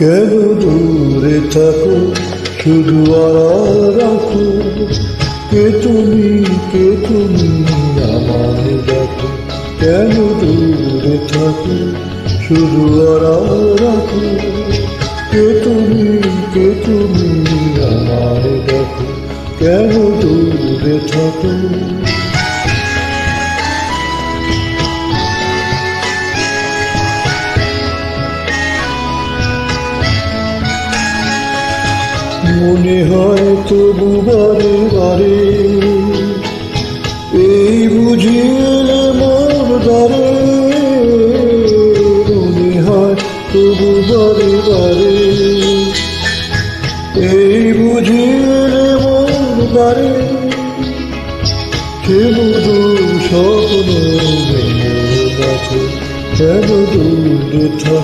কেন দূরে থাকো শুধু আড়াল রাখো, কে তুমি আমায় দেখো। কেন দূরে থাকো শুধু আড়াল রাখো, কে তুমি আমায় দেখো। কেন দূরে থাকো। মনে হয় তবু বারে বারে, এই বুঝি এলে মোর দ্বারে। মনে হয় তবু বারে বারে, এই বুঝি এলে মোর দ্বারে। সে মধুর স্বপ্ন ভেঙে গেছে, কেন দূরে থাকো।